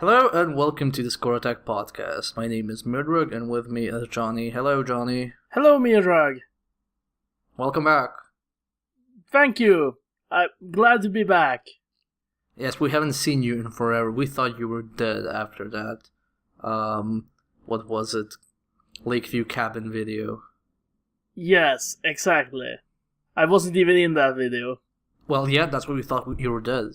Hello and welcome to the Score Attack podcast. My name is Murdrug and with me is Johnny. Hello, Johnny. Hello, Mirag. Welcome back. Thank you. I'm glad to be back. Yes, we haven't seen you in forever. We thought you were dead after that. What was it? Lakeview Cabin video. Yes, exactly. I wasn't even in that video. Well, yeah, that's why we thought you were dead.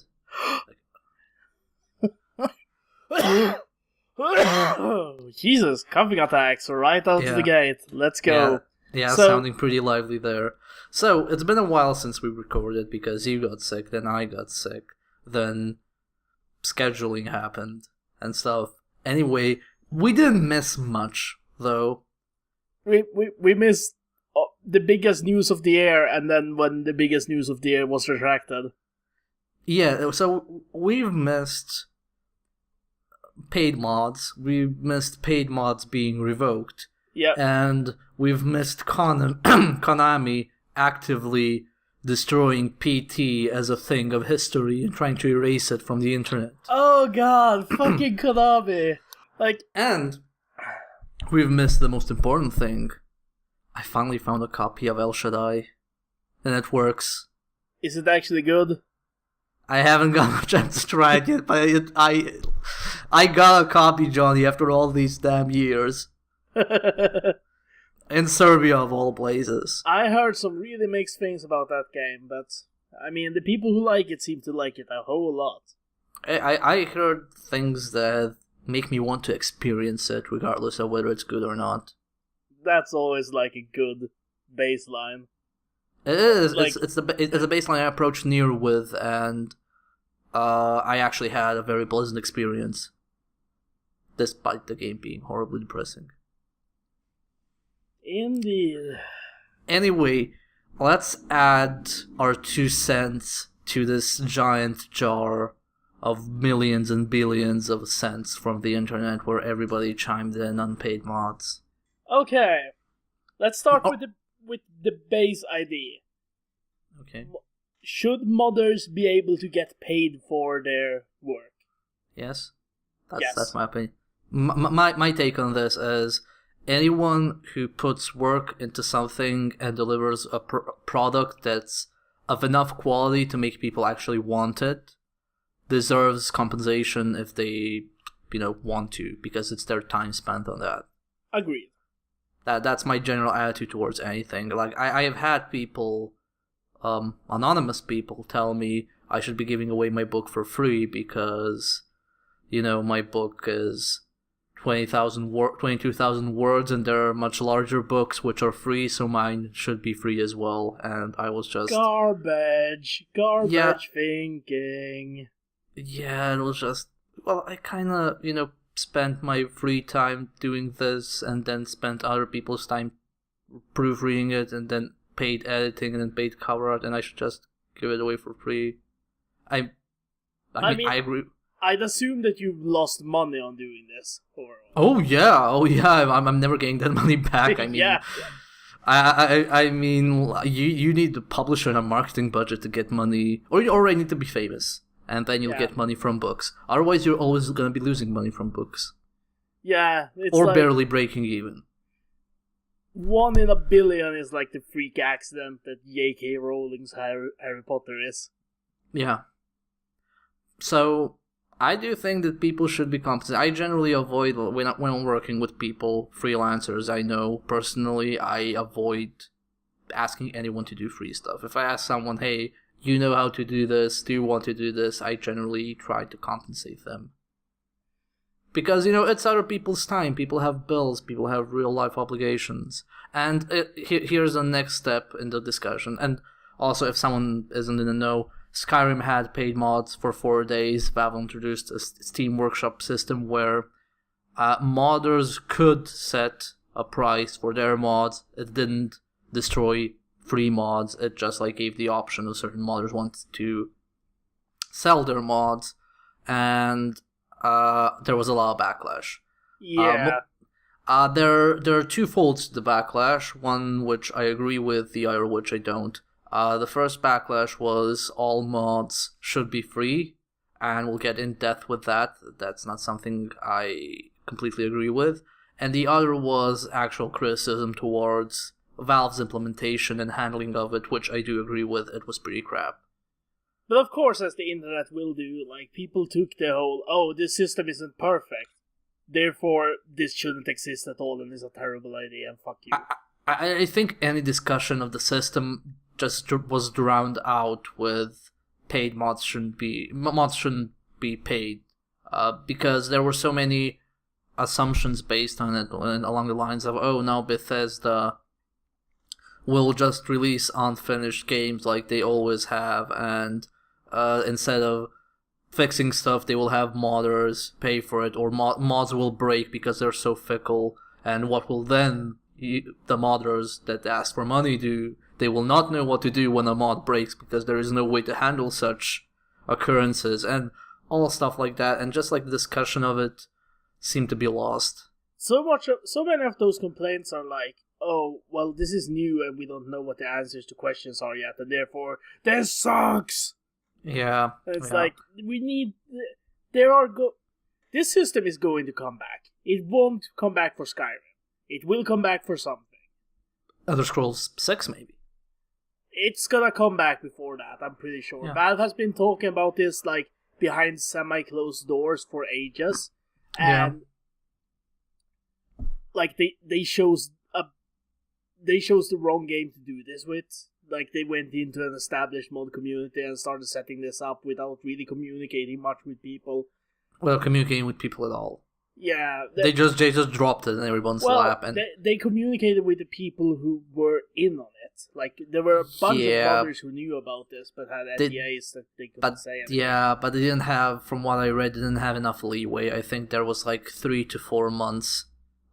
Jesus, coughing attacks right out of the gate. Let's go. Yeah, sounding pretty lively there. So, it's been a while since we recorded because you got sick, then I got sick, then scheduling happened and stuff. Anyway, we didn't miss much, though. We missed the biggest news of the year, and then when the biggest news of the year was retracted. Yeah, so we've missed paid mods. We missed paid mods being revoked. Yep. And we've missed Konami actively destroying PT as a thing of history and trying to erase it from the internet. Oh god, fucking Konami! And we've missed the most important thing. I finally found a copy of El Shaddai, and it works. Is it actually good? I haven't got a chance to try it yet, but I got a copy, Johnny, after all these damn years. In Serbia, of all places. I heard some really mixed things about that game, but I mean, the people who like it seem to like it a whole lot. I heard things that make me want to experience it, regardless of whether it's good or not. That's always like a good baseline. It is. It's a baseline I approached Nier with, and I actually had a very pleasant experience, despite the game being horribly depressing. Indeed. Anyway, let's add our 2 cents to this giant jar of millions and billions of cents from the internet where everybody chimed in on paid mods. Okay, let's start with the base idea. Okay. Should modders be able to get paid for their work? Yes. Yes. That's my opinion. My take on this is anyone who puts work into something and delivers a product that's of enough quality to make people actually want it deserves compensation if they, want to, because it's their time spent on that. Agreed. That's my general attitude towards anything. Like, I have had people, anonymous people, tell me I should be giving away my book for free because, my book is 22,000 words and there are much larger books which are free, so mine should be free as well. And I was just... Garbage thinking. Yeah, it was just... Well, I kind of, spent my free time doing this and then spent other people's time proofreading it and then paid editing and then paid cover art, and I should just give it away for free. I mean, I agree. I'd assume that you've lost money on doing this. Oh yeah. I'm never getting that money back. I mean, yeah. I mean, you need the publisher and a marketing budget to get money, or you already need to be famous. And then you'll get money from books. Otherwise, you're always going to be losing money from books. Yeah. Or barely breaking even. 1 in a billion is like the freak accident that J.K. Rowling's Harry Potter is. Yeah. So, I do think that people should be compensated. I generally avoid, when I'm working with people, freelancers I know personally, I avoid asking anyone to do free stuff. If I ask someone, hey, you know how to do this, do you want to do this? I generally try to compensate them. Because, it's other people's time. People have bills, people have real life obligations. And here's the next step in the discussion. And also, if someone isn't in the know, Skyrim had paid mods for 4 days. Valve introduced a Steam Workshop system where modders could set a price for their mods. It didn't destroy free mods. It just gave the option if certain modders wanted to sell their mods, and there was a lot of backlash. Yeah. There are 2 folds to the backlash, one which I agree with, the other which I don't. The first backlash was all mods should be free, and we'll get in depth with that. That's not something I completely agree with. And the other was actual criticism towards Valve's implementation and handling of it, which I do agree with. It was pretty crap. But of course, as the internet will do, like, people took the whole, oh, this system isn't perfect, therefore this shouldn't exist at all and is a terrible idea, and fuck you. I think any discussion of the system just was drowned out with paid mods shouldn't be paid, because there were so many assumptions based on it, and along the lines of, oh, now Bethesda will just release unfinished games like they always have, and instead of fixing stuff, they will have modders pay for it, or mods will break because they're so fickle, and what will then the modders that ask for money do? They will not know what to do when a mod breaks because there is no way to handle such occurrences, and all stuff like that, and just like the discussion of it seemed to be lost. So many of those complaints are like, oh, well, this is new and we don't know what the answers to questions are yet, and therefore, this sucks! Yeah. And it's yeah. like, this system is going to come back. It won't come back for Skyrim. It will come back for something. Elder Scrolls 6, maybe. It's gonna come back before that, I'm pretty sure. Yeah. Valve has been talking about this, like, behind semi-closed doors for ages. And, like, they chose the wrong game to do this with. Like, they went into an established mod community and started setting this up without really communicating much with people. Well, communicating with people at all. Yeah. They just dropped it in everyone's lap. And they communicated with the people who were in on it. Like, there were a bunch of modders who knew about this, but had NDAs that they couldn't say anything. Yeah, but they didn't have, from what I read, they didn't have enough leeway. I think there was like 3 to 4 months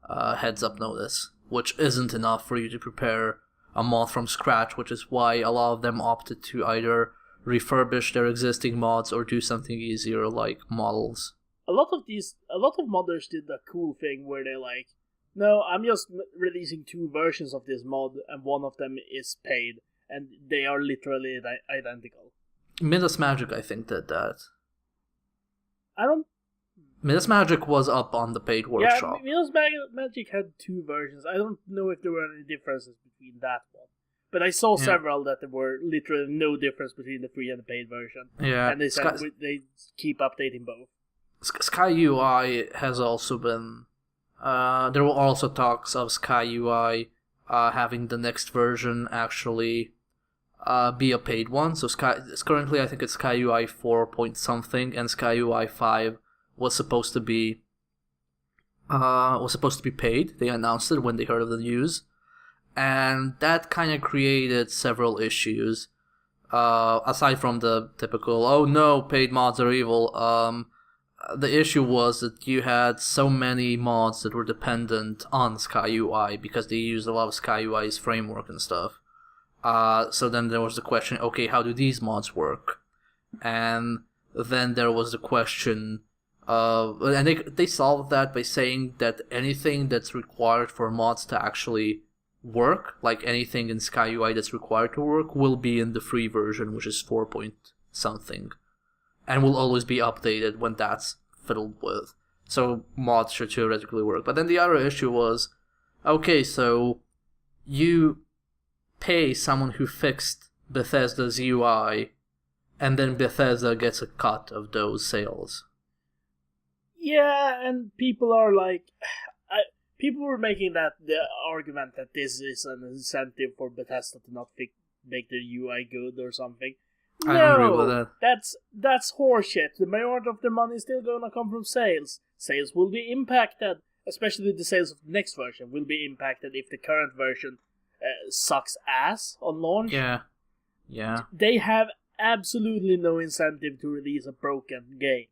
heads-up notice, which isn't enough for you to prepare a mod from scratch, which is why a lot of them opted to either refurbish their existing mods or do something easier like models. A lot of modders did the cool thing where they're like, no, I'm just releasing 2 versions of this mod, and one of them is paid, and they are literally identical. Midas Magic, I think, did that. Midas Magic was up on the paid workshop. Yeah, Midas Magic had 2 versions. I don't know if there were any differences between that one. But I saw several that there were literally no difference between the free and the paid version. Yeah. And they said they keep updating both. Sky UI has also been... there were also talks of Sky UI having the next version actually be a paid one. So currently I think it's Sky UI 4 point something, and Sky UI 5 was supposed to be paid. They announced it when they heard of the news, and that kind of created several issues. Aside from the typical, oh no, paid mods are evil. The issue was that you had so many mods that were dependent on Sky UI because they used a lot of Sky UI's framework and stuff. So then there was the question, okay, how do these mods work? And then there was the question and they solved that by saying that anything that's required for mods to actually work, like anything in Sky UI that's required to work, will be in the free version, which is 4 point something, and will always be updated when that's fiddled with. So mods should theoretically work. But then the other issue was, okay, so you pay someone who fixed Bethesda's UI, and then Bethesda gets a cut of those sales. Yeah, and people are like... people were making the argument that this is an incentive for Bethesda to not make their UI good or something. I don't agree with that. That's horseshit. The majority of the money is still going to come from sales. Sales will be impacted, especially the sales of the next version will be impacted if the current version sucks ass on launch. Yeah. They have absolutely no incentive to release a broken game.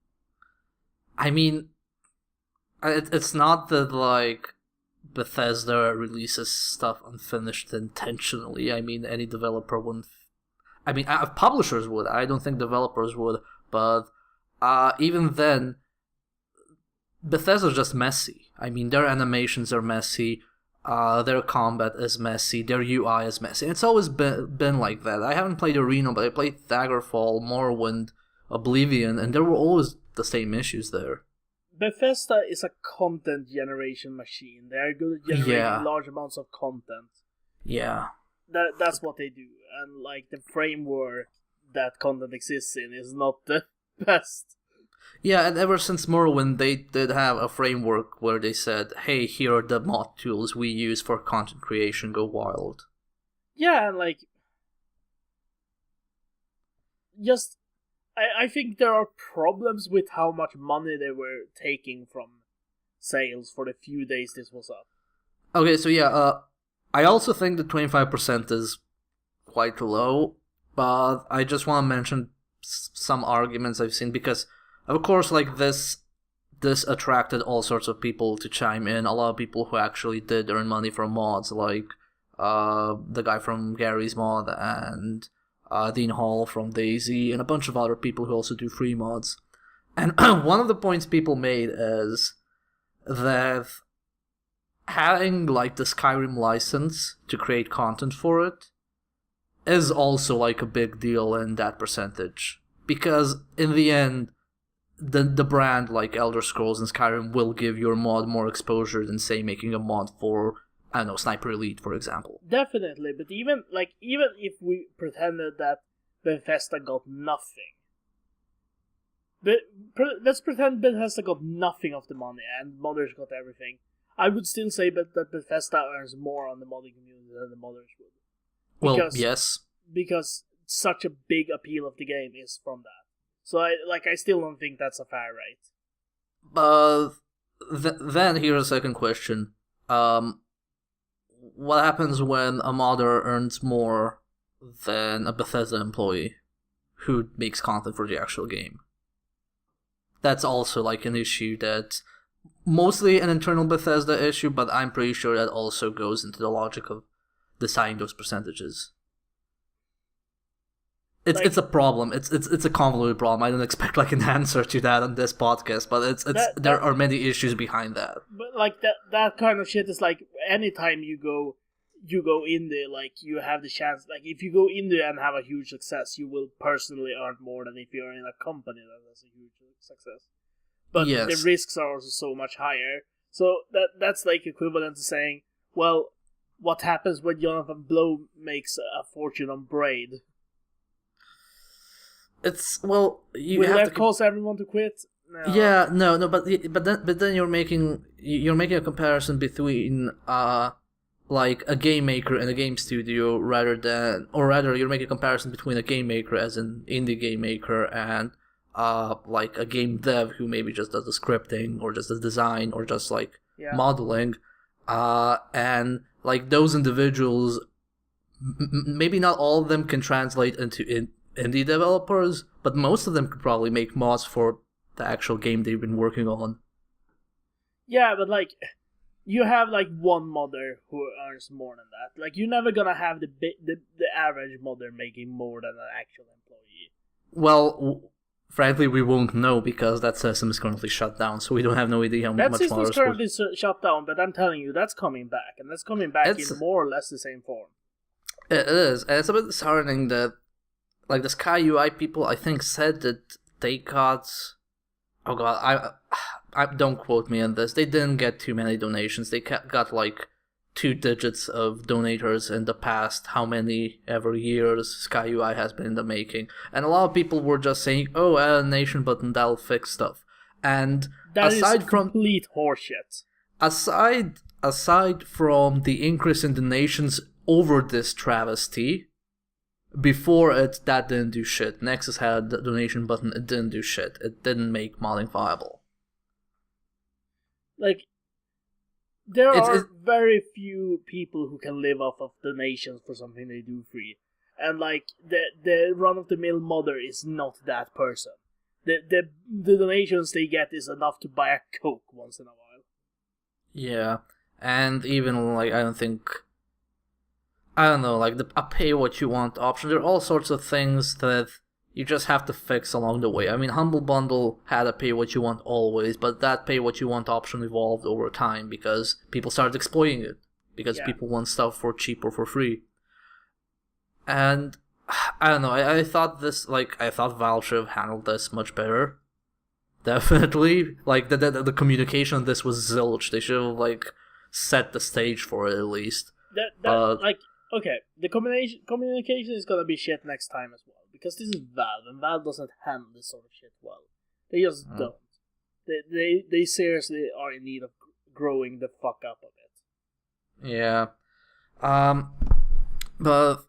I mean, it's not that, like, Bethesda releases stuff unfinished intentionally. I mean, any developer wouldn't... I mean, publishers would. I don't think developers would. But even then, Bethesda's just messy. I mean, their animations are messy. Their combat is messy. Their UI is messy. And it's always been like that. I haven't played Arena, but I played Daggerfall, Morrowind, Oblivion, and there were always the same issues there. Bethesda is a content generation machine. They are good at generating large amounts of content. Yeah. That's what they do. And like the framework that content exists in is not the best. Yeah, and ever since Morrowind, they did have a framework where they said, hey, here are the mod tools we use for content creation, go wild. Yeah, and like... Just... I think there are problems with how much money they were taking from sales for the few days this was up. Okay, so yeah, I also think that 25% is quite low, but I just want to mention some arguments I've seen, because, of course, like, this attracted all sorts of people to chime in. A lot of people who actually did earn money from mods, like the guy from Gary's Mod and Dean Hall from DayZ, and a bunch of other people who also do free mods. And one of the points people made is that having, like, the Skyrim license to create content for it is also, like, a big deal in that percentage. Because, in the end, the brand, like Elder Scrolls and Skyrim, will give your mod more exposure than, say, making a mod for, I don't know, Sniper Elite, for example. Definitely, but even if we pretended that Bethesda got nothing, but let's pretend Bethesda got nothing of the money and modders got everything, I would still say that Bethesda earns more on the modding community than the modders would. Well, yes. Because such a big appeal of the game is from that. So I still don't think that's a fair rate. But then here's a second question. What happens when a modder earns more than a Bethesda employee who makes content for the actual game? That's also, like, an issue that's mostly an internal Bethesda issue, but I'm pretty sure that also goes into the logic of deciding those percentages. It's a problem. It's a convoluted problem. I don't expect, like, an answer to that on this podcast, but there are many issues behind that. But like that kind of shit is like anytime you go indie, like, you have the chance, like, if you go indie and have a huge success, you will personally earn more than if you're in a company that has a huge success. But yes, the risks are also so much higher. So that's like equivalent to saying, well, what happens when Jonathan Blow makes a fortune on Braid? Will that cause everyone to quit? No. Yeah, no, but then you're making a comparison between like a game maker and a game studio, rather you're making a comparison between a game maker as an indie game maker and like a game dev who maybe just does the scripting or just the design or just like modeling, and like those individuals, maybe not all of them can translate into indie developers, but most of them could probably make mods for the actual game they've been working on. Yeah, but like, you have like one modder who earns more than that. Like, you're never gonna have the average modder making more than an actual employee. Well, frankly, we won't know because that system is currently shut down, so we don't have no idea how much modders. That system is currently shut down, but I'm telling you, that's coming back, and that's coming back in more or less the same form. It is, and it's a bit disheartening that, like, the Sky UI people, I think, said that they got... Oh god, I don't quote me on this. They didn't get too many donations. They got, like, 2 digits of donators in the past how many ever years Sky UI has been in the making. And a lot of people were just saying, oh, add a donation button, that'll fix stuff. And that is complete horseshit. Aside from the increase in donations over this travesty, before it, that didn't do shit. Nexus had the donation button, it didn't do shit. It didn't make modding viable. Like, there are very few people who can live off of donations for something they do free. And, like, the run-of-the-mill modder is not that person. The donations they get is enough to buy a Coke once in a while. Yeah, and even, like, I don't know, like, a pay-what-you-want option. There are all sorts of things that you just have to fix along the way. I mean, Humble Bundle had a pay-what-you-want always, but that pay-what-you-want option evolved over time because people started exploiting it. Because people want stuff for cheap or for free. And I don't know. I thought I thought Valve should have handled this much better. Definitely, like the communication on this was zilch. They should have like set the stage for it at least. But Like, okay, the communication is gonna be shit next time as well, because this is Valve, and Valve doesn't handle this sort of shit well. They just don't. They seriously are in need of growing the fuck up a bit. Yeah, but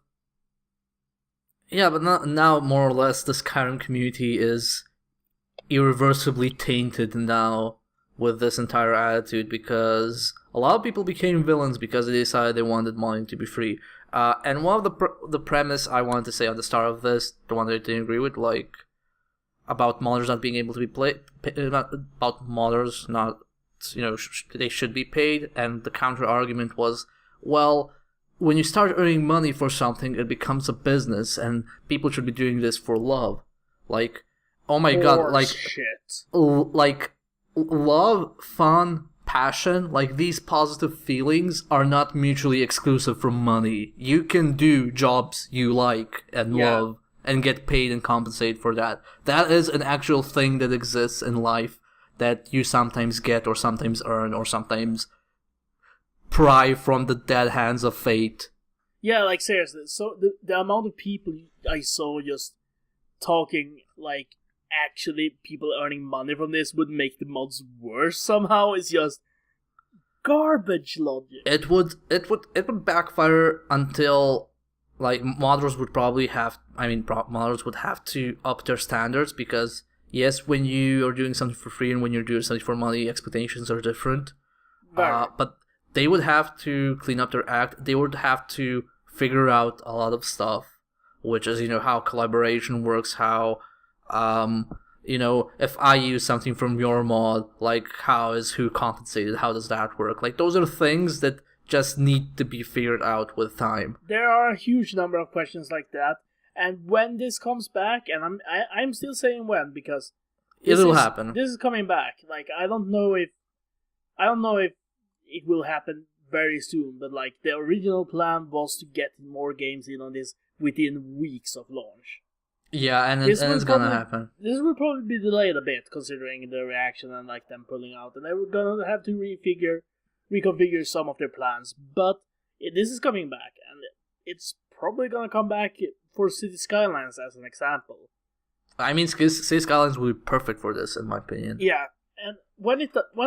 yeah, but now more or less this current community is irreversibly tainted now with this entire attitude, because a lot of people became villains because they decided they wanted modding to be free. And one of the premise I wanted to say on the start of this, the one that I didn't agree with, like about modders not being able to be about modders not, they should be paid, and the counter argument was, well, when you start earning money for something, it becomes a business, and people should be doing this for love. Like, oh my god, like shit. Like love, fun, passion, like these positive feelings are not mutually exclusive from money. You can do jobs you like and love and get paid and compensate for that. That is an actual thing that exists in life that you sometimes get or sometimes earn or sometimes pry from the dead hands of fate. Yeah, like seriously. So the amount of people I saw just talking like actually people earning money from this would make the mods worse somehow is just garbage logic. It would backfire until like modders would have to up their standards, because yes, when you are doing something for free and when you're doing something for money, expectations are different. But they would have to clean up their act. They would have to figure out a lot of stuff, which is, how collaboration works, how, if I use something from your mod, like, how is who compensated, how does that work? Like, those are things that just need to be figured out with time. There are a huge number of questions like that, and when this comes back, and I'm still saying when, because it'll happen. This is coming back. Like, I don't know if it will happen very soon, but like the original plan was to get more games in on this within weeks of launch. Yeah, and it's gonna happen. This will probably be delayed a bit, considering the reaction and like them pulling out, and they're gonna have to reconfigure some of their plans. But this is coming back, and it's probably gonna come back for City Skylines as an example. I mean, City Skylines will be perfect for this, in my opinion. Yeah, and when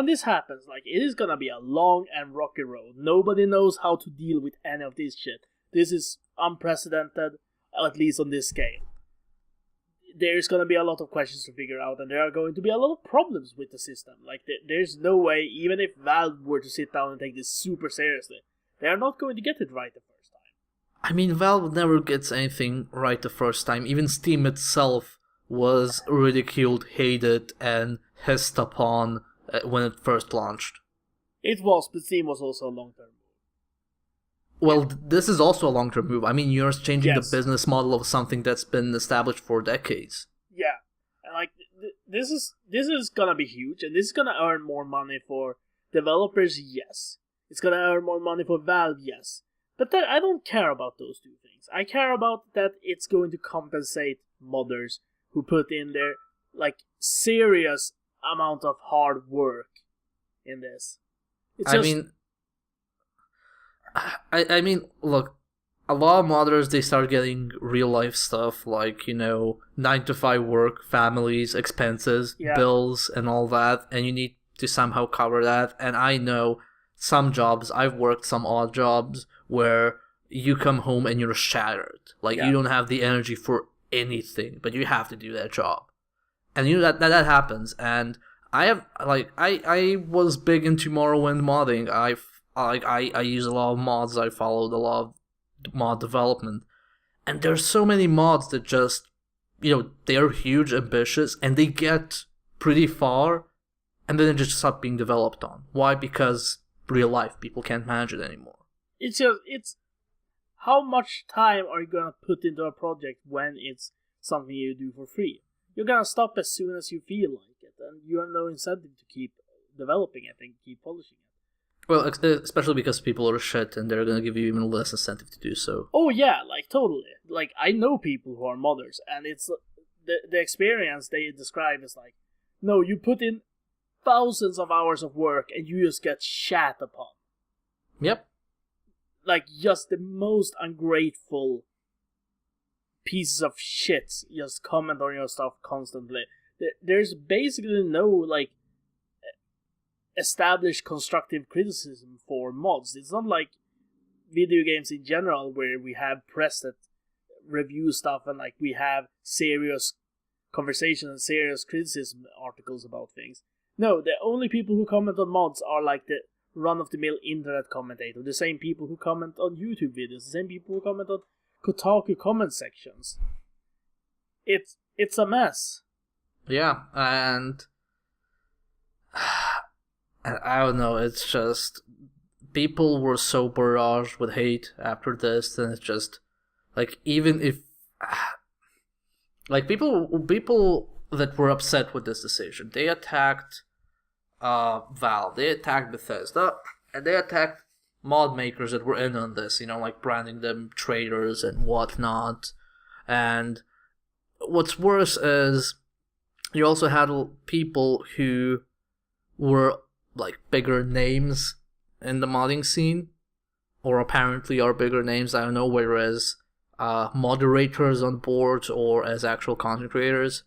this happens, like, it is gonna be a long and rocky road. Nobody knows how to deal with any of this shit. This is unprecedented, at least on this scale. There's gonna be a lot of questions to figure out, and there are going to be a lot of problems with the system. Like, there's no way, even if Valve were to sit down and take this super seriously, they are not going to get it right the first time. I mean, Valve never gets anything right the first time. Even Steam itself was ridiculed, hated, and hissed upon when it first launched. It was, but Steam was also a long-term move. Well, this is also a long-term move. I mean, you're changing the business model of something that's been established for decades. Yeah, and like this is gonna be huge, and this is gonna earn more money for developers. Yes, it's gonna earn more money for Valve. Yes, but I don't care about those two things. I care about that it's going to compensate modders who put in their like serious amount of hard work in this. I mean, look, a lot of modders, they start getting real life stuff like, 9-to-5 work, families, expenses, bills, and all that, and you need to somehow cover that. And I know some jobs, I've worked some odd jobs where you come home and you're shattered. Like, you don't have the energy for anything, but you have to do that job. And that happens. And I was big into Morrowind modding. I use a lot of mods. I followed a lot of mod development, and there's so many mods that just, they are huge, ambitious, and they get pretty far, and then they just stop being developed on. Why? Because real life, people can't manage it anymore. It's how much time are you gonna put into a project when it's something you do for free? You're gonna stop as soon as you feel like it, and you have no incentive to keep developing it and keep polishing it. Well, especially because people are shit and they're gonna give you even less incentive to do so. Oh yeah, like totally. Like I know people who are modders, and it's the experience they describe is like, no, you put in thousands of hours of work and you just get shat upon. Yep. Like just the most ungrateful pieces of shit just comment on your stuff constantly. There's basically no like established constructive criticism for mods. It's not like video games in general where we have press that review stuff and like we have serious conversation and serious criticism articles about things. No, the only people who comment on mods are like the run-of-the-mill internet commentator, the same people who comment on YouTube videos, the same people who comment on Kotaku comment sections. It's a mess. Yeah, and I don't know, it's just people were so barraged with hate after this, and it's just like, even if like people that were upset with this decision, they attacked Valve, they attacked Bethesda, and they attacked mod makers that were in on this, like branding them traitors and whatnot. And what's worse is you also had people who were like bigger names in the modding scene, or apparently are bigger names, I don't know, whereas moderators on boards or as actual content creators,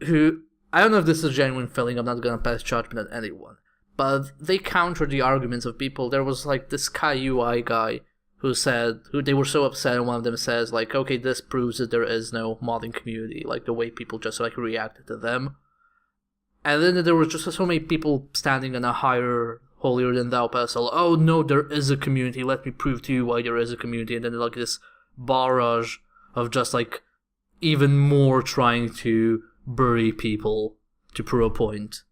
who, I don't know if this is a genuine feeling, I'm not gonna pass judgment on anyone, but they countered the arguments of people. There was like this Kai UI guy who they were so upset, and one of them says like, okay, this proves that there is no modding community, like the way people just like reacted to them. And then there was just so many people standing on a higher, holier than thou pedestal. Oh no, there is a community, let me prove to you why there is a community. And then like this barrage of just like even more trying to bury people to prove a point.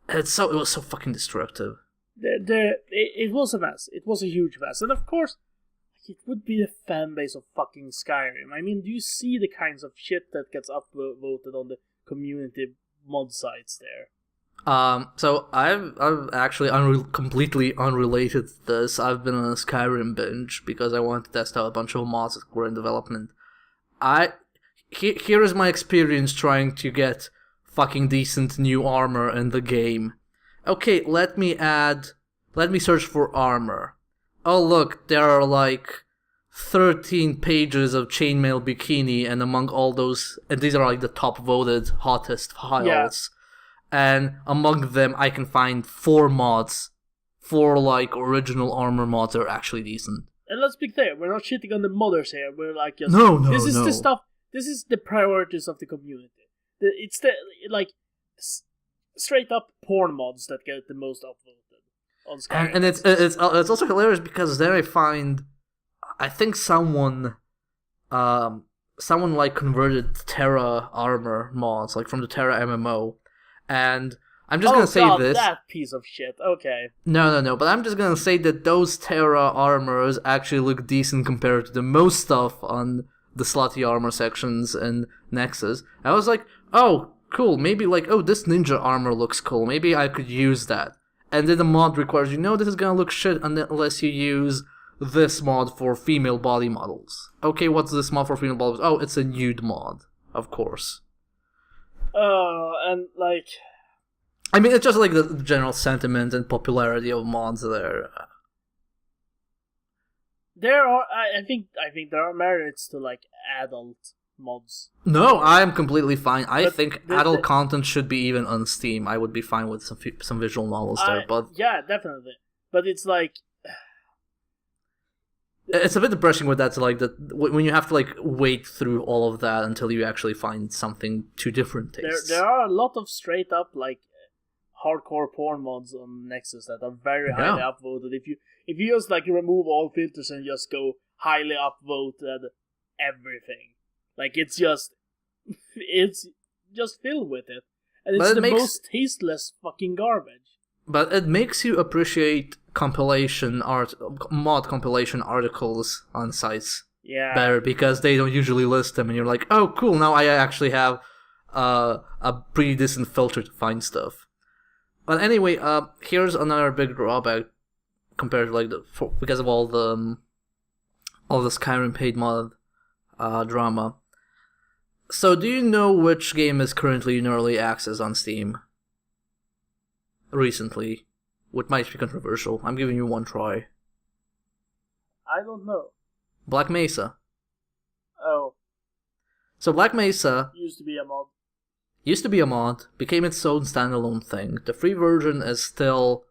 And it was so fucking destructive. It was a mess. It was a huge mess. And of course, it would be the fan base of fucking Skyrim. I mean, do you see the kinds of shit that gets upvoted on the community mod sites there? So I've actually completely unrelated to this. I've been on a Skyrim binge because I wanted to test out a bunch of mods that were in development. Here is my experience trying to get fucking decent new armor in the game. Okay, let me search for armor. Oh look, there are like 13 pages of chainmail bikini, and among all those, and these are like the top voted hottest files. Yeah. And among them, I can find 4 mods, 4 like original armor mods that are actually decent. And let's be clear, we're not shitting on the modders here. We're like, just, this is the stuff. This is the priorities of the community. It's the like straight up porn mods that get the most upvoted on Skyrim. And it's also hilarious because then I find, I think someone like converted Terra armor mods, like from the Terra MMO. And I'm just gonna say this. That piece of shit. Okay. No. But I'm just gonna say that those Terra armors actually look decent compared to the most stuff on the slutty armor sections in Nexus. I was like, oh, cool. Maybe like, oh, this ninja armor looks cool. Maybe I could use that. And then the mod requires, this is gonna look shit unless you use this mod for female body models. Okay, what's this mod for female bodies? Oh, it's a nude mod, of course. And like, I mean, it's just like the general sentiment and popularity of mods there. I think there are merits to like adult mods. No, I am completely fine. I think adult content should be even on Steam. I would be fine with some visual novels there, but yeah, definitely. But it's like, it's a bit depressing with that, like that when you have to like wait through all of that until you actually find something to different tastes. There are a lot of straight up like hardcore porn mods on Nexus that are very highly upvoted. If you just like remove all filters and just go highly upvoted everything, like it's just filled with it, and it's most tasteless fucking garbage. But it makes you appreciate mod compilation articles on sites better, because they don't usually list them, and you're like, oh cool, now I actually have a pretty decent filter to find stuff. But anyway, here's another big drawback compared to like because of all the Skyrim paid mod drama. So, do you know which game is currently in early access on Steam? Recently, which might be controversial. I'm giving you one try. I don't know. Black Mesa. Oh. So Black Mesa used to be a mod, became its own standalone thing. The free version is still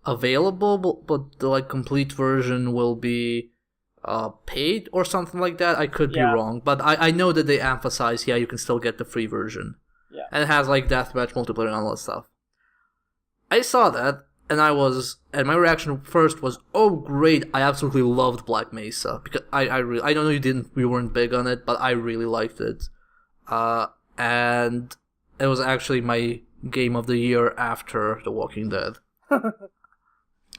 available, but the like complete version will be paid or something like that. I could be wrong, but I know that they emphasize, you can still get the free version. Yeah. And it has like deathmatch multiplayer and all that stuff. I saw that, and my reaction first was, oh great, I absolutely loved Black Mesa, because I don't know you weren't big on it, but I really liked it. And it was actually my game of the year after The Walking Dead.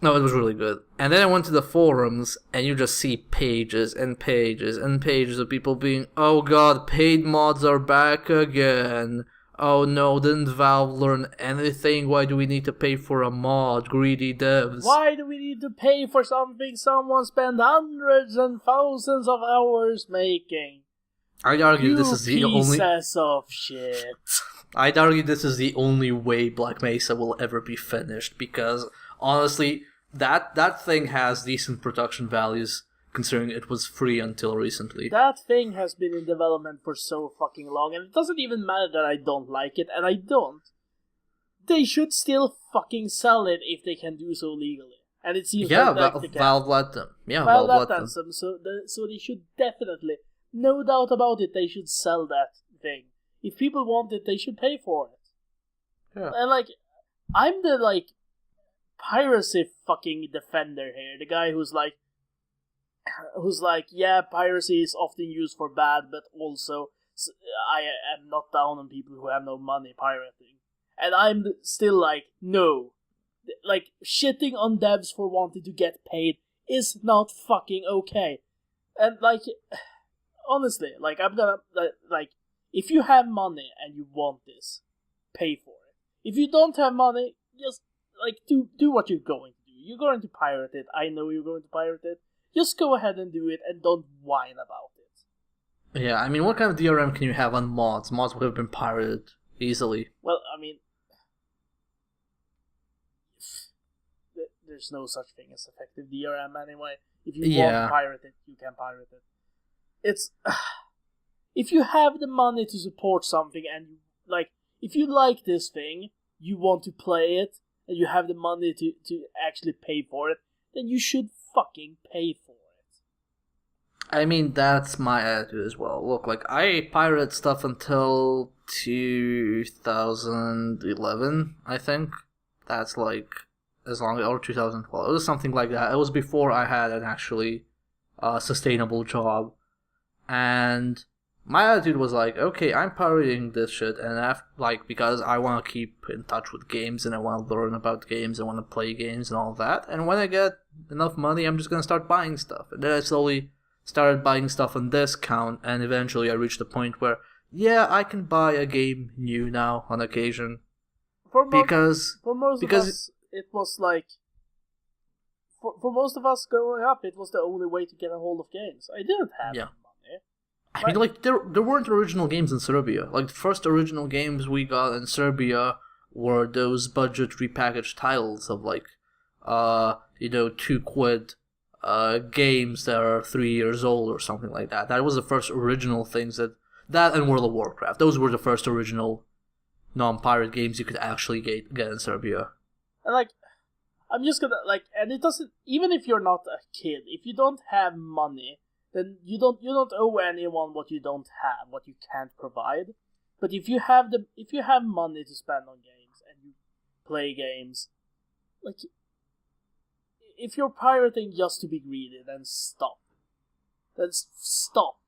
No, it was really good. And then I went to the forums, and you just see pages and pages and pages of people being, oh god, paid mods are back again. Oh no, didn't Valve learn anything? Why do we need to pay for a mod? Greedy devs. Why do we need to pay for something someone spent hundreds and thousands of hours making? I'd argue this is the only... pieces of shit. I'd argue this is the only way Black Mesa will ever be finished, because honestly, that thing has decent production values, considering it was free until recently. That thing has been in development for so fucking long, and it doesn't even matter that I don't like it, and I don't. They should still fucking sell it if they can do so legally. And it seems like Valve let them. Yeah, Valve let them. So they should definitely, no doubt about it, they should sell that thing. If people want it, they should pay for it. Yeah. And like, I'm the like piracy fucking defender here. The guy who's like, yeah, piracy is often used for bad, but also I am not down on people who have no money pirating. And I'm still like, no. Like, shitting on devs for wanting to get paid is not fucking okay. And like, honestly, like, I'm gonna, like, if you have money and you want this, pay for it. If you don't have money, just, like, do what you're going to do. You're going to pirate it. I know you're going to pirate it. Just go ahead and do it, and don't whine about it. Yeah, I mean, what kind of DRM can you have on mods? Mods would have been pirated easily. Well, I mean, there's no such thing as effective DRM anyway. If you want to pirate it, you can pirate it. It's... if you have the money to support something, and you, like, if you like this thing, you want to play it, and you have the money to actually pay for it, then you should fucking pay for it. I mean, that's my attitude as well. Look, like, I pirated stuff until 2011, I think. That's like, as long as, or 2012. It was something like that. It was before I had an actually sustainable job. And my attitude was like, okay, I'm pirating this shit, and because I want to keep in touch with games, and I want to learn about games, I want to play games and all that, and when I get enough money, I'm just going to start buying stuff. And then I slowly started buying stuff on discount, and eventually I reached the point where, yeah, I can buy a game new now on occasion. For most of us, it was like, for most of us growing up, it was the only way to get a hold of games. I didn't have money. I mean, like, there weren't original games in Serbia. Like, the first original games we got in Serbia were those budget repackaged titles of, like, £2 games that are 3 years old or something like that. That was the first original things that and World of Warcraft. Those were the first original non-pirate games you could actually get in Serbia. And, like, I'm just gonna, like, and it doesn't, even if you're not a kid, if you don't have money, then you don't owe anyone what you don't have, what you can't provide. But if you have money to spend on games and you play games, like, if you're pirating just to be greedy, then stop. Stop.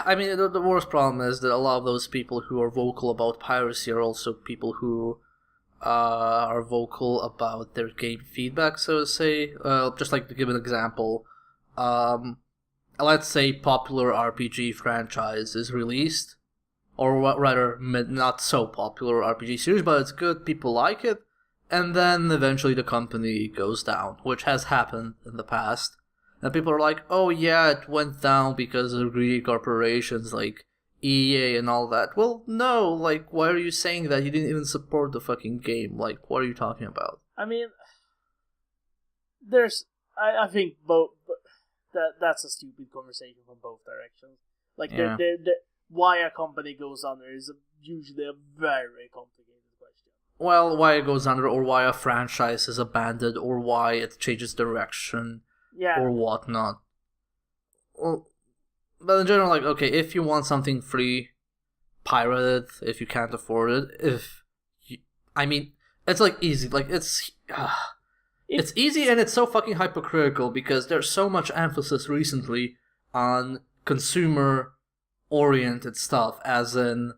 I mean, the worst problem is that a lot of those people who are vocal about piracy are also people who are vocal about their game feedback, so to say. Just like to give an example. Let's say popular RPG franchise is released, or rather, not so popular RPG series, but it's good, people like it, and then eventually the company goes down, which has happened in the past. And people are like, oh yeah, it went down because of greedy corporations like EA and all that. Well, no, like, why are you saying that? You didn't even support the fucking game. Like, what are you talking about? I mean, I think that's a stupid conversation from both directions. Like, Yeah. why a company goes under is usually a very complicated question. Well, why it goes under, or why a franchise is abandoned, or why it changes direction, or whatnot. Well, but in general, like, okay, if you want something free, pirate it if you can't afford it. I mean, it's like easy. Like, it's easy, and it's so fucking hypocritical because there's so much emphasis recently on consumer-oriented stuff, as in,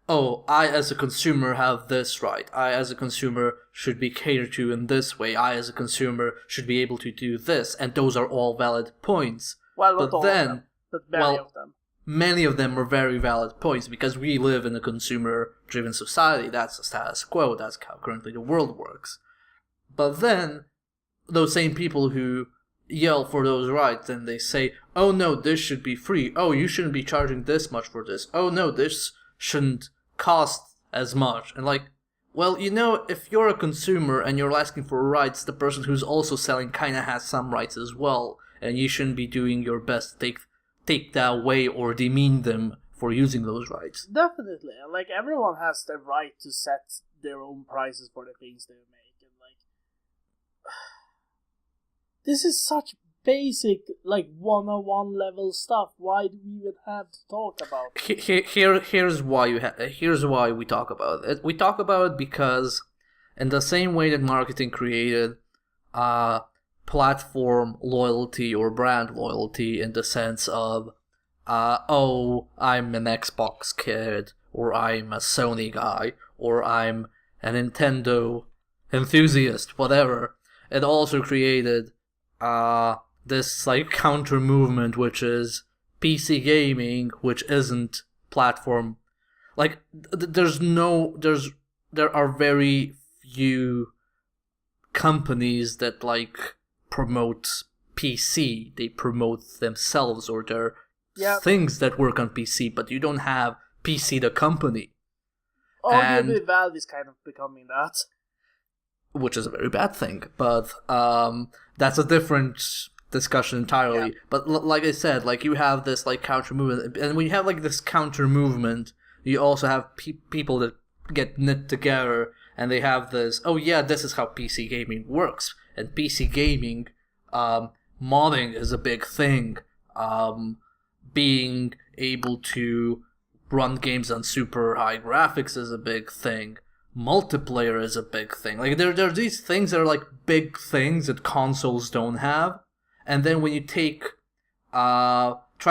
oh, I as a consumer have this right. I as a consumer should be catered to in this way. I as a consumer should be able to do this, and those are all valid points. Well, not all of them, but many of them. Many of them are very valid points because we live in a consumer-driven society. That's the status quo. That's how currently the world works. But then, those same people who yell for those rights and they say, oh no, this should be free. Oh, you shouldn't be charging this much for this. Oh no, this shouldn't cost as much. And like, well, you know, if you're a consumer and you're asking for rights, the person who's also selling kinda has some rights as well. And you shouldn't be doing your best to take that away or demean them for using those rights. Definitely. Like, everyone has the right to set their own prices for the things they make. And like, this is such basic, like, 101 level stuff. Why do we even have to talk about it? Here's why we talk about it. We talk about it because in the same way that marketing created platform loyalty or brand loyalty in the sense of, oh, I'm an Xbox kid, or I'm a Sony guy, or I'm a Nintendo enthusiast, whatever. It also created this like counter movement, which is PC gaming, which isn't platform. Like, there are very few companies that like promote PC. They promote themselves or their things that work on PC, but you don't have PC the company. Arguably, Valve is kind of becoming that, which is a very bad thing. But that's a different discussion entirely. Yeah. But like I said, like, you have this like counter movement, and when you have like this counter movement, you also have people that get knit together, and they have this, oh yeah, this is how PC gaming works. And PC gaming, modding is a big thing. Being able to run games on super high graphics is a big thing. Multiplayer is a big thing. Like, there are these things that are like big things that consoles don't have. And then when you try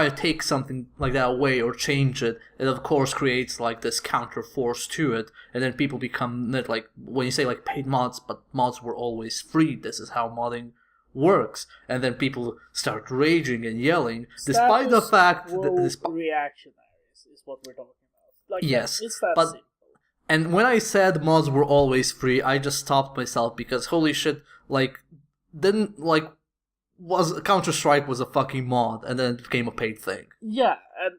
to take something like that away or change it, it of course creates like this counter force to it, and then people become like, when you say like paid mods, but mods were always free, this is how modding works, and then people start raging and yelling, despite the fact that reactionaries is what we're talking about. Like, yes, it's that but simple. And when I said mods were always free, I just stopped myself because holy shit, like, Counter-Strike was a fucking mod, and then it became a paid thing. Yeah, and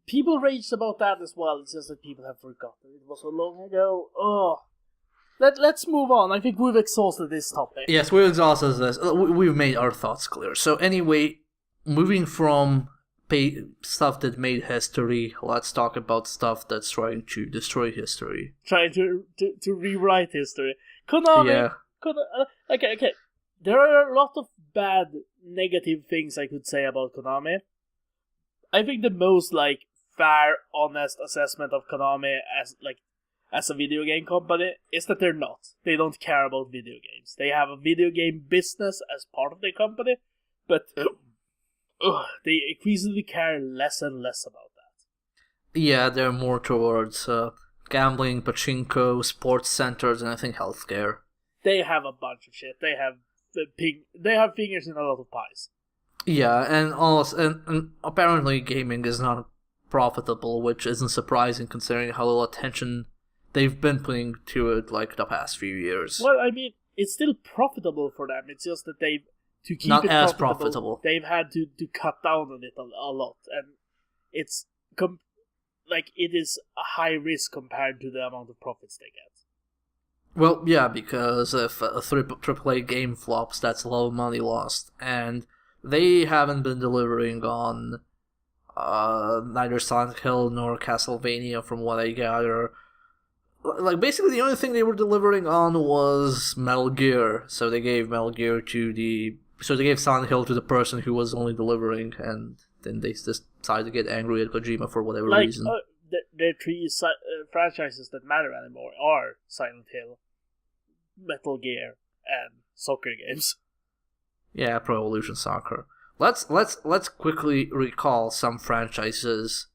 people raged about that as well. It's just that people have forgotten. It was so long ago. Oh, let's move on. I think we've exhausted this topic. Yes, we've exhausted this. We've made our thoughts clear. So anyway, moving from stuff that made history, let's talk about stuff that's trying to destroy history. Trying to rewrite history. Konami. Yeah. Okay. There are a lot of bad, negative things I could say about Konami. I think the most, like, fair, honest assessment of Konami as a video game company is that they're not. They don't care about video games. They have a video game business as part of their company, but they increasingly care less and less about that. Yeah, they're more towards gambling, pachinko, sports centers, and I think healthcare. They have a bunch of shit. They have fingers in a lot of pies. Yeah, and also, and apparently gaming is not profitable, which isn't surprising considering how little attention they've been putting to it like the past few years. Well, I mean, it's still profitable for them. It's just that to keep Not it as profitable, profitable. they've had to cut down on it a lot, and it's it is a high risk compared to the amount of profits they get. Well, yeah, because if a AAA game flops, that's a lot of money lost, and they haven't been delivering on neither Silent Hill nor Castlevania, from what I gather. Like, basically the only thing they were delivering on was Metal Gear, so they gave Metal Gear so they gave Silent Hill to the person who was only delivering, and then they just decided to get angry at Kojima for whatever reason. The three franchises that matter anymore are Silent Hill, Metal Gear, and soccer games. Yeah, Pro Evolution Soccer. Let's quickly recall some franchises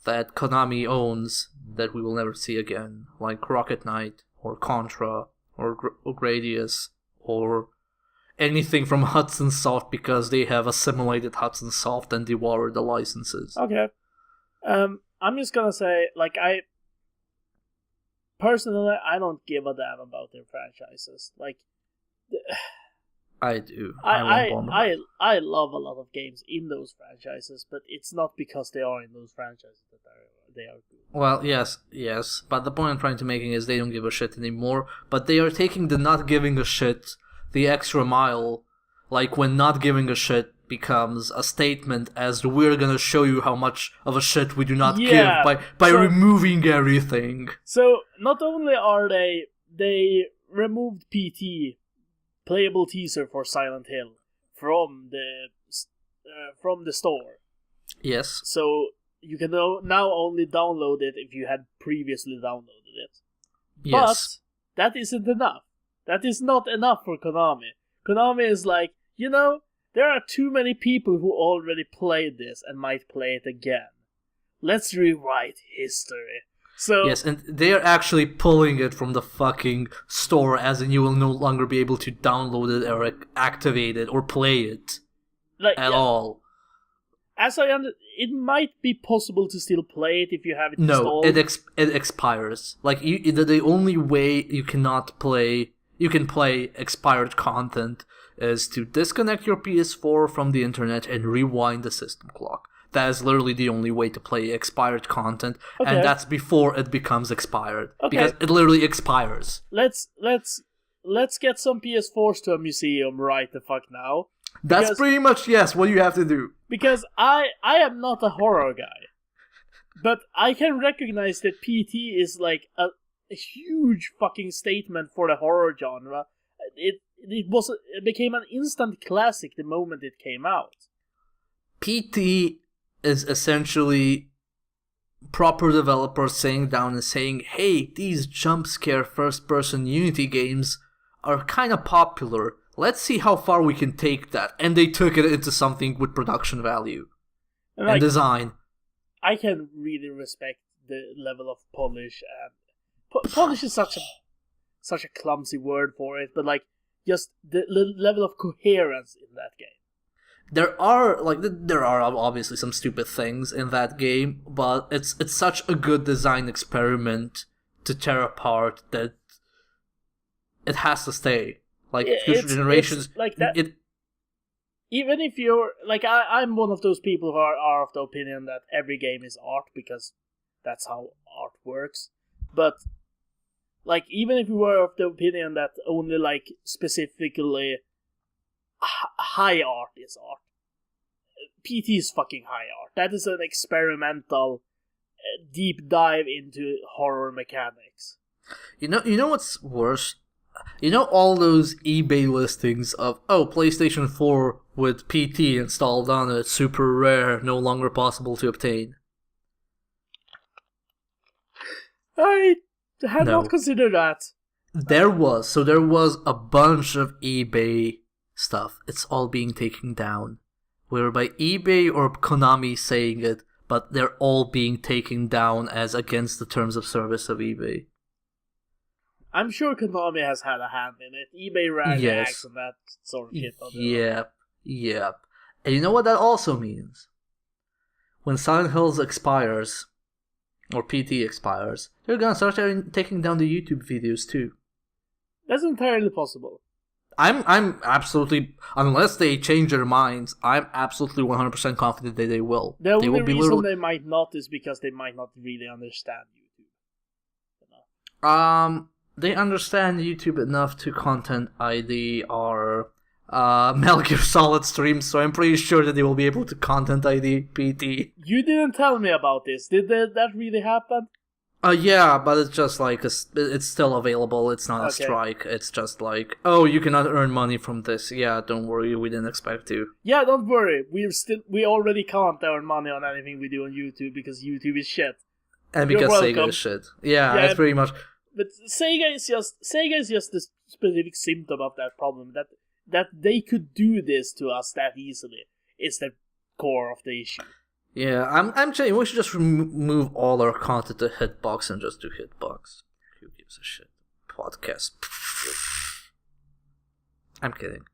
that Konami owns that we will never see again, like Rocket Knight, or Contra, or Gradius, or anything from Hudson Soft, because they have assimilated Hudson Soft and devoured the licenses. Okay. I'm just gonna say, personally, I don't give a damn about their franchises. I do. I love a lot of games in those franchises, but it's not because they are in those franchises that they are good. Well, yes, but the point I'm trying to making is they don't give a shit anymore, but they are taking the not giving a shit the extra mile, like when not giving a shit becomes a statement as to we're gonna show you how much of a shit we do not give by removing everything. So, not only are they removed PT, playable teaser for Silent Hill, from the store. Yes. So you can now only download it if you had previously downloaded it. Yes. But that isn't enough. That is not enough for Konami. Konami is like, there are too many people who already played this and might play it again. Let's rewrite history. So yes, and they are actually pulling it from the fucking store, as in you will no longer be able to download it or activate it or play it at all. As it might be possible to still play it if you have it installed. No, it expires. Like, the only way you can play expired content is to disconnect your PS4 from the internet and rewind the system clock. That is literally the only way to play expired content, and that's before it becomes expired. Okay. Because it literally expires. Let's get some PS4s to a museum right the fuck now. That's pretty much, what you have to do. Because I am not a horror guy. But I can recognize that PT is like a huge fucking statement for the horror genre. It became an instant classic the moment it came out. PT is essentially proper developers sitting down and saying, hey, these jump scare first-person Unity games are kind of popular. Let's see how far we can take that. And they took it into something with production value and design. I can really respect the level of polish. And polish is such a clumsy word for it, but just the level of coherence in that game. There are obviously some stupid things in that game, but it's such a good design experiment to tear apart that it has to stay. Future generations, it's like that. Even if you're I'm one of those people who are of the opinion that every game is art because that's how art works. But even if you were of the opinion that only specifically high art is art, PT is fucking high art. That is an experimental deep dive into horror mechanics. You know what's worse? All those eBay listings of, PlayStation 4 with PT installed on it, super rare, no longer possible to obtain. I had not considered that. There was a bunch of eBay stuff. It's all being taken down. Whether by eBay or Konami saying it, but they're all being taken down as against the terms of service of eBay. I'm sure Konami has had a hand in it. eBay ran hacks and that sort of shit. Yep. And you know what that also means? When Silent Hills expires, or PT expires, they're gonna start taking down the YouTube videos too. That's entirely possible. I'm absolutely, unless they change their minds, I'm absolutely 100% confident that they will. The only will be reason they might not is because they might not really understand YouTube. They understand YouTube enough to Content ID or Metal Gear Solid streams, so I'm pretty sure that they will be able to Content ID PT. You didn't tell me about this. Did that really happen? Yeah, but it's just like, it's still available, it's not a strike, it's just like, oh, you cannot earn money from this, yeah, don't worry, we didn't expect to. Yeah, don't worry, we already can't earn money on anything we do on YouTube, because YouTube is shit. And because Sega is shit. Yeah, that's pretty much... But Sega is just the specific symptom of that problem, that they could do this to us that easily, is the core of the issue. Yeah, I'm saying we should just remove all our content to Hitbox and just do Hitbox. Who gives a shit? Podcast. I'm kidding.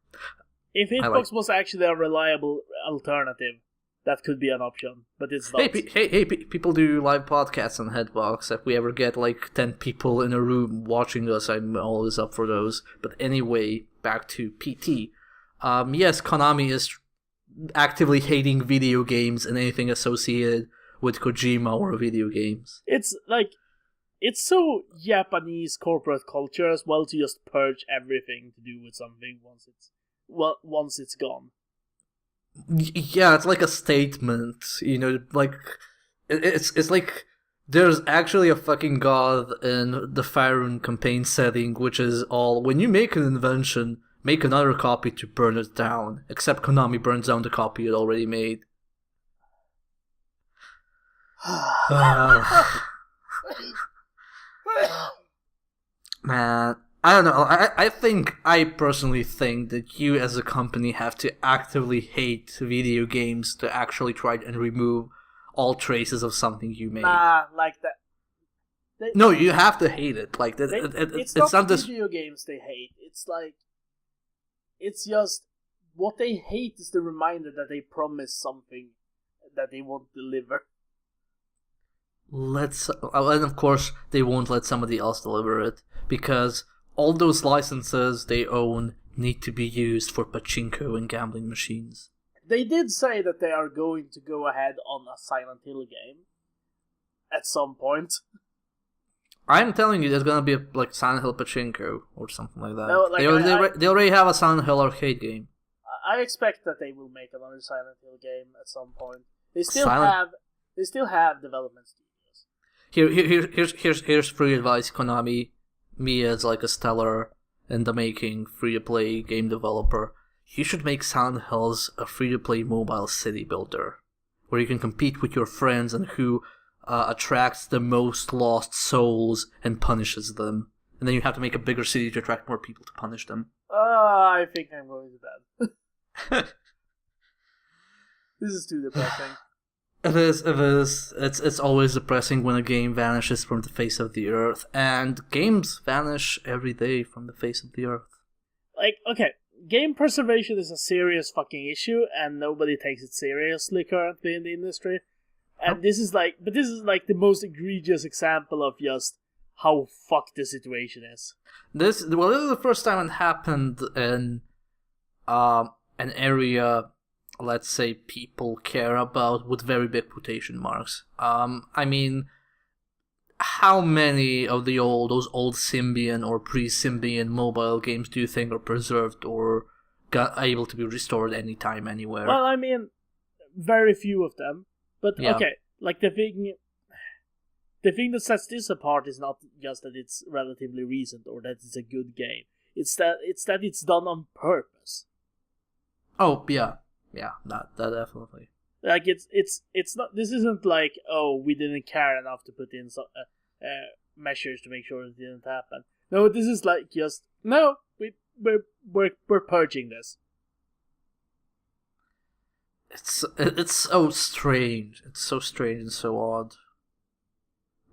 If Hitbox was actually a reliable alternative, that could be an option, but it's not. Hey, people do live podcasts on Hitbox. If we ever get like 10 people in a room watching us, I'm always up for those. But anyway, back to PT. Yes, Konami is actively hating video games and anything associated with Kojima or video games. It's so Japanese corporate culture as well to just purge everything to do with something once it's gone. Yeah, it's like a statement, like it's like there's actually a fucking god in the Faerun campaign setting, which is all, when you make an invention, make another copy to burn it down, except Konami burns down the copy it already made. Man, I don't know. I personally think that you as a company have to actively hate video games to actually try and remove all traces of something you made. Like that. No, you have to hate it. Like it's not video games they hate. It's just what they hate is the reminder that they promised something that they won't deliver. And of course they won't let somebody else deliver it, because all those licenses they own need to be used for pachinko and gambling machines. They did say that they are going to go ahead on a Silent Hill game at some point. I'm telling you, there's gonna be a Silent Hill pachinko or something like that. No, they already have a Silent Hill arcade game. I expect that they will make another Silent Hill game at some point. They still have development studios. Here's free advice, Konami. Me as like a stellar in the making free-to-play game developer. You should make Silent Hills a free-to-play mobile city builder, where you can compete with your friends and who attracts the most lost souls and punishes them. And then you have to make a bigger city to attract more people to punish them. I think I'm going to bed. This is too depressing. It is. It's always depressing when a game vanishes from the face of the earth, and games vanish every day from the face of the earth. Like, okay, game preservation is a serious fucking issue, and nobody takes it seriously currently in the industry. And this is the most egregious example of just how fucked the situation is. This is the first time it happened in an area, let's say, people care about, with very big quotation marks. I mean, how many of those old Symbian or pre-Symbian mobile games do you think are preserved or able to be restored anytime, anywhere? Well, I mean, very few of them. But yeah. Okay, like the thing that sets this apart is not just that it's relatively recent or that it's a good game. It's that it's done on purpose. Oh yeah, that definitely. Like it's not. This isn't like, oh, we didn't care enough to put in some measures to make sure it didn't happen. No, this is like just no. We're purging this. It's so strange. It's so strange and so odd,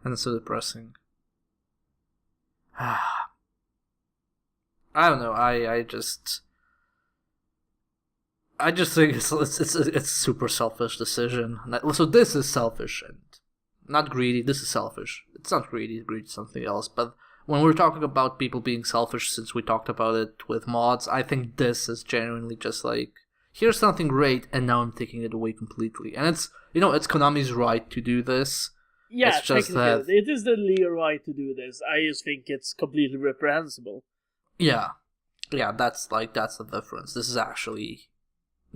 and it's so depressing. I don't know. I just think it's a super selfish decision. So this is selfish, and not greedy. This is selfish. It's not greedy. Greed is something else. But when we're talking about people being selfish, since we talked about it with mods, I think this is genuinely just like, here's something great, and now I'm taking it away completely. And it's it's Konami's right to do this. Yeah, it's just technically, it is the legal right to do this. I just think it's completely reprehensible. Yeah, that's the difference. This is actually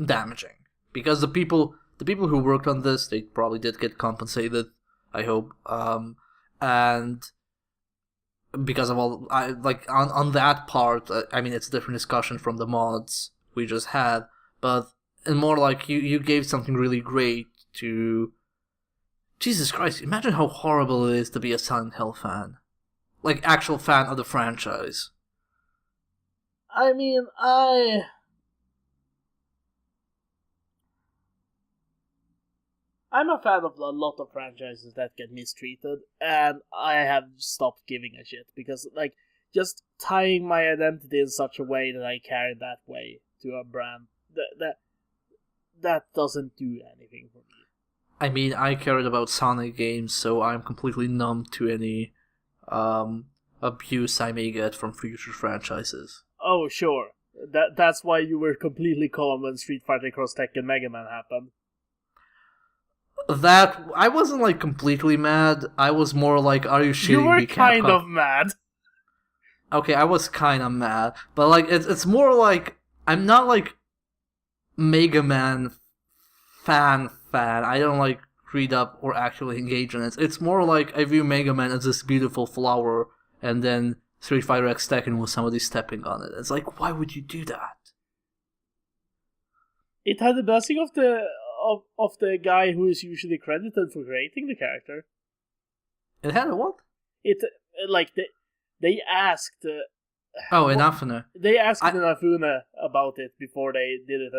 damaging because the people who worked on this, they probably did get compensated, I hope, and because of all, on that part, I mean, it's a different discussion from the mods we just had, but and more like you gave something really great to. Jesus Christ! Imagine how horrible it is to be a Silent Hill fan, like actual fan of the franchise. I mean, I'm a fan of a lot of franchises that get mistreated, and I have stopped giving a shit because, like, just tying my identity in such a way that I carry that way to a brand that doesn't do anything for me. I mean, I cared about Sonic games, so I'm completely numb to any abuse I may get from future franchises. Oh, sure. That's why you were completely calm when Street Fighter Cross Tekken Mega Man happened. That I wasn't like completely mad. I was more like, "Are you shitting me?" You were kind of mad. Okay, I was kind of mad, but like it's more like I'm not like Mega Man fan. I don't like read up or actually engage in it. It's more like I view Mega Man as this beautiful flower, and then Street Fighter X Tekken was somebody stepping on it. It's like, why would you do that? It had the blessing of the guy who is usually credited for creating the character. It had a what? It they asked. Inafune. They asked Inafune about it before they did it,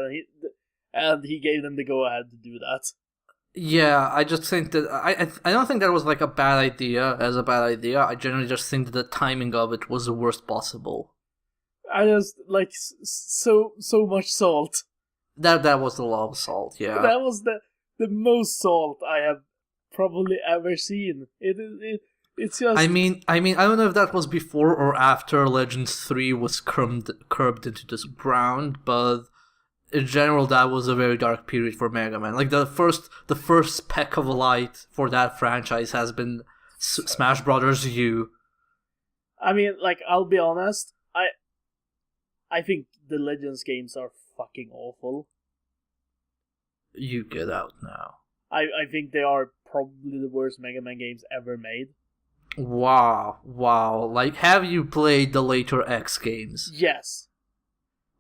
and he gave them the go ahead to do that. Yeah, I just think that I don't think that was like a bad idea. I generally just think that the timing of it was the worst possible. I just like so much salt. That was the law of salt. Yeah, that was the most salt I have probably ever seen. It's just. I mean, I don't know if that was before or after Legends 3 was curbed into this ground, but in general, that was a very dark period for Mega Man. Like the first speck of light for that franchise has been Smash Brothers U. I mean, like, I'll be honest, I think the Legends games are fucking awful. You get out now. I think they are probably the worst Mega Man games ever made. Wow. Like, have you played the later X games? Yes.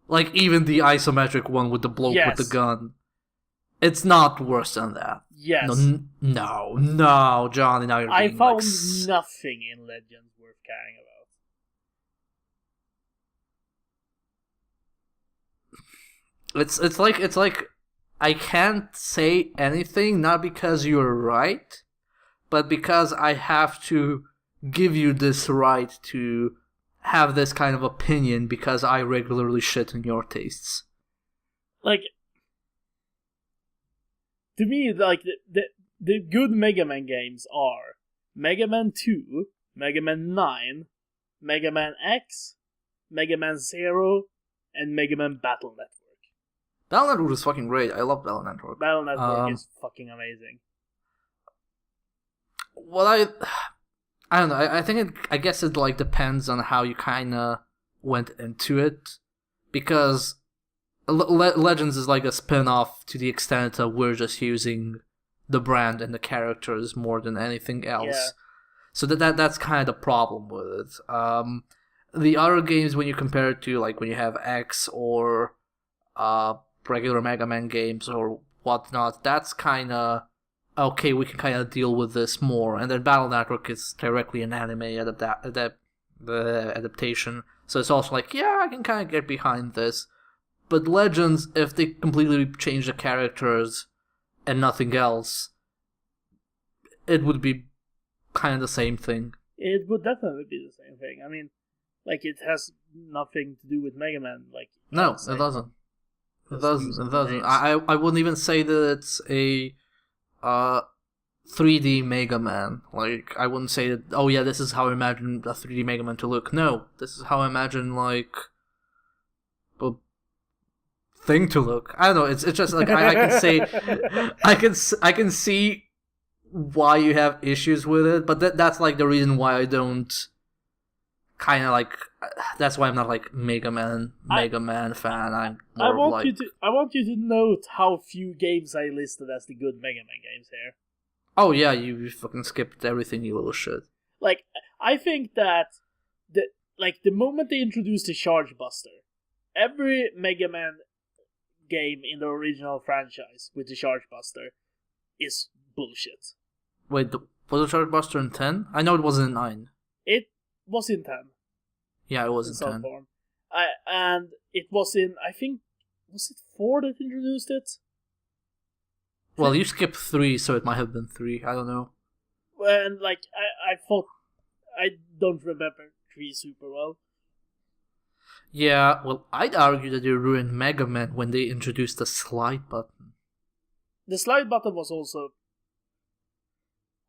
Like, even the isometric one with the bloke with the gun. It's not worse than that. Yes. No, Johnny, now you're being I found like... nothing in Legends worth caring about. It's like I can't say anything, not because you're right, but because I have to give you this right to have this kind of opinion because I regularly shit in your tastes. Like, to me, like, the good Mega Man games are Mega Man 2, Mega Man 9, Mega Man X, Mega Man 0, and Mega Man Battle Network. Battle Network is fucking great. I love Battle Network. Battle Network is fucking amazing. Well, I don't know. I guess it like depends on how you kind of went into it, because Legends is like a spin-off to the extent that we're just using the brand and the characters more than anything else. Yeah. So that's kind of the problem with it. The other games, when you compare it to like when you have X or regular Mega Man games or whatnot, that's kind of okay, we can kind of deal with this more. And then Battle Network is directly an anime adaptation, so it's also like, yeah, I can kind of get behind this. But Legends, if they completely change the characters and nothing else, it would be kind of the same thing. It would definitely be the same thing. I mean, like, it has nothing to do with Mega Man. Like, no, it doesn't. It doesn't. I wouldn't even say that it's a 3D Mega Man. Like, I wouldn't say that, oh yeah, this is how I imagine a 3D Mega Man to look. No, this is how I imagine, like, a thing to look. I don't know, it's just, like, I can say, I can see why you have issues with it, but that's, like, the reason why I don't kind of, like, that's why I'm not, like, Mega Man fan. I'm more I want you to note how few games I listed as the good Mega Man games here. Oh yeah, you fucking skipped everything, you little shit. Like, I think that the moment they introduced the Charge Buster, every Mega Man game in the original franchise with the Charge Buster is bullshit. Wait, was the Charge Buster in 10? I know it wasn't in 9. It was in 10. Yeah, it was in some 10. form. And it was in, I think, was it 4 that introduced it? Well, you skipped 3, so it might have been 3. I don't know. And, like, I thought... I don't remember 3 super well. Yeah, well, I'd argue that they ruined Mega Man when they introduced the slide button. The slide button was also...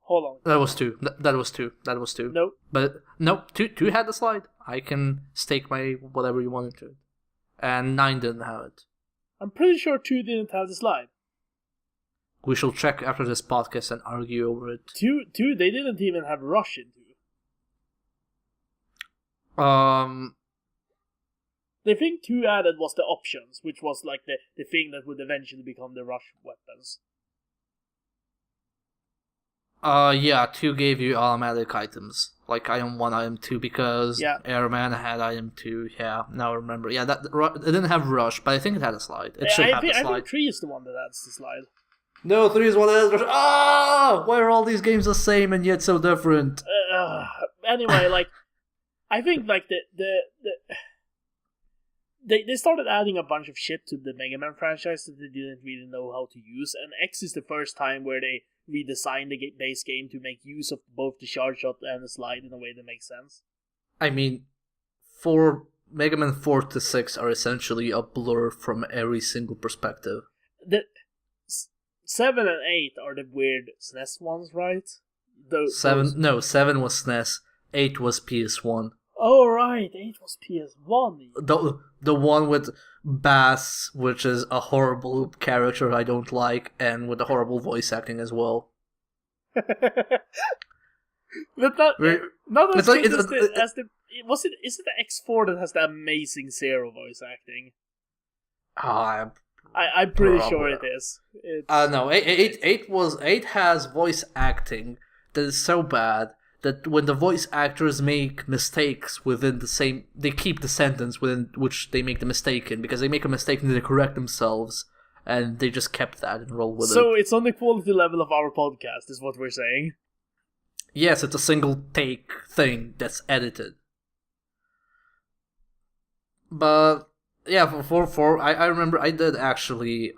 Hold on. That was 2. That was 2. That was 2. No. But, no, 2 had the slide. I can stake my whatever you wanted to. And 9 didn't have it. I'm pretty sure 2 didn't have the slide. We shall check after this podcast and argue over it. 2, they didn't even have Rush in 2. The thing 2 added was the options, which was like the thing that would eventually become the Rush weapons. Yeah, 2 gave you automatic items. Like item 1, item 2, because Airman had item 2. Yeah, now I remember. Yeah, it didn't have Rush, but I think it had a slide. It should have a slide. I think 3 is the one that adds the slide. No, 3 is one that has Rush. Ah! Why are all these games the same and yet so different? Anyway, like, I think, like, They started adding a bunch of shit to the Mega Man franchise that they didn't really know how to use, and X is the first time where they redesigned the base game to make use of both the charge shot and the slide in a way that makes sense. I mean, Mega Man 4 to 6 are essentially a blur from every single perspective. The 7 and 8 are the weird SNES ones, right? 7 was SNES, 8 was PS1. Oh right, 8 was PS1. The one with Bass, which is a horrible character I don't like, and with the horrible voice acting as well. But not as good as the is it the X4 that has the amazing Zero voice acting? I'm pretty sure it is. No, 8 has voice acting that is so bad that when the voice actors make mistakes within the same... They keep the sentence within which they make the mistake in, because they make a mistake and they correct themselves, and they just kept that and roll with it. So it's on the quality level of our podcast, is what we're saying? Yes, it's a single take thing that's edited. But, yeah, I remember I did actually...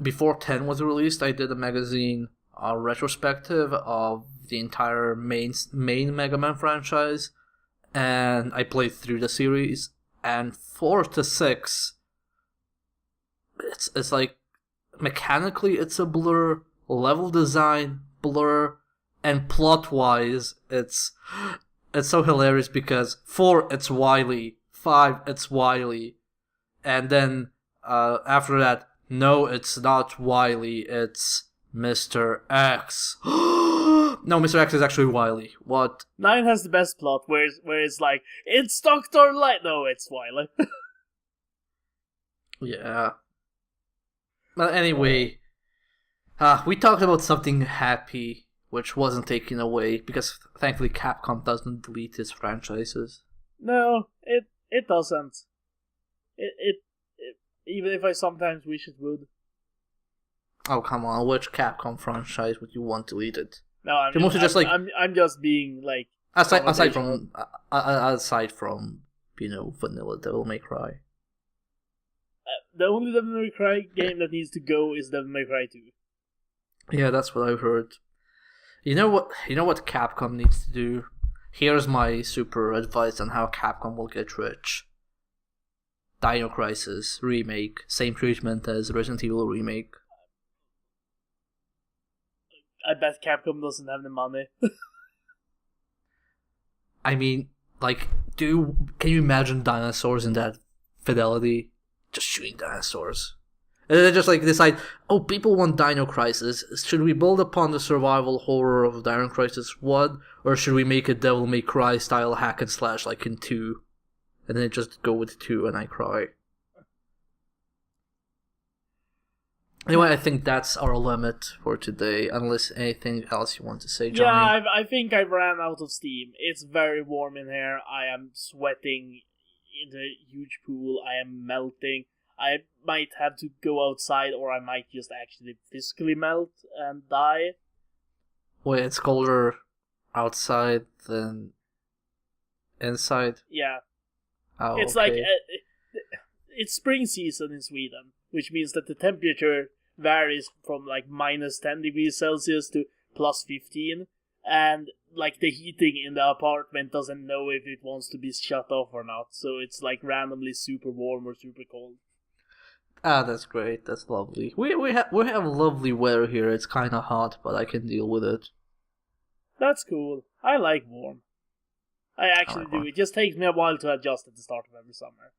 before 10 was released, I did a magazine retrospective of the entire main Mega Man franchise, and I played through the series, and 4 to 6, it's like, mechanically it's a blur, level design, blur, and plot-wise, it's so hilarious because 4, it's Wily, 5, it's Wily, and then, after that, no, it's not Wily, it's Mr. X. No, Mr. X is actually Wily. What? 9 has the best plot, where it's like, it's Dr. Light. No, it's Wily. Yeah. But anyway, we talked about something happy, which wasn't taken away, because thankfully Capcom doesn't delete its franchises. No, it doesn't. It even if I sometimes wish it would. Oh, come on, which Capcom franchise would you want deleted? No, I'm just being like... Aside from vanilla Devil May Cry. The only Devil May Cry game that needs to go is Devil May Cry 2. Yeah, that's what I've heard. You know what Capcom needs to do? Here's my super advice on how Capcom will get rich. Dino Crisis Remake, same treatment as Resident Evil Remake. I bet Capcom doesn't have the money. I mean, like, can you imagine dinosaurs in that fidelity? Just shooting dinosaurs. And then they just like decide, oh, people want Dino Crisis. Should we build upon the survival horror of Dino Crisis 1? Or should we make a Devil May Cry style hack and slash like in 2? And then just go with 2 and I cry. Anyway, I think that's our limit for today, unless anything else you want to say, Johnny. Yeah, I think I ran out of steam. It's very warm in here. I am sweating in the huge pool. I am melting. I might have to go outside, or I might just actually physically melt and die. Wait, it's colder outside than inside? Yeah. Oh, it's okay. like... it's spring season in Sweden, which means that the temperature varies from like minus 10 degrees Celsius to plus 15, and like the heating in the apartment doesn't know if it wants to be shut off or not, so it's like randomly super warm or super cold. Ah, that's great. That's lovely. We have lovely weather here. It's kind of hot, but I can deal with it. That's cool. I like warm. I actually do. It just takes me a while to adjust at the start of every summer.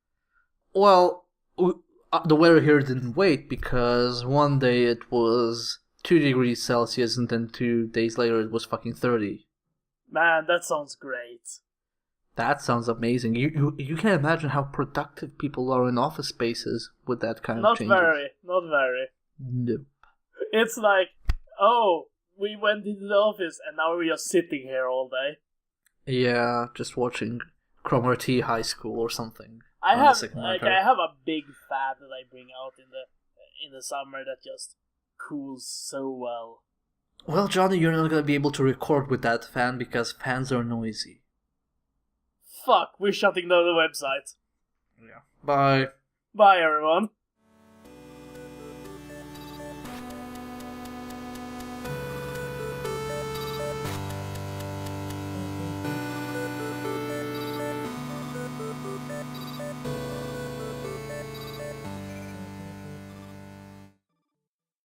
Well, the weather here didn't wait, because one day it was 2 degrees Celsius and then 2 days later it was fucking 30. Man, that sounds great. That sounds amazing. You can imagine how productive people are in office spaces with that kind of change. Not very. Nope. It's like, oh, we went into the office and now we're just sitting here all day. Yeah, just watching Cromer T High School or something. I have a big fan that I bring out in the summer that just cools so well. Well, Johnny, you're not gonna be able to record with that fan because fans are noisy. Fuck, we're shutting down the website. Yeah. Bye. Bye, everyone.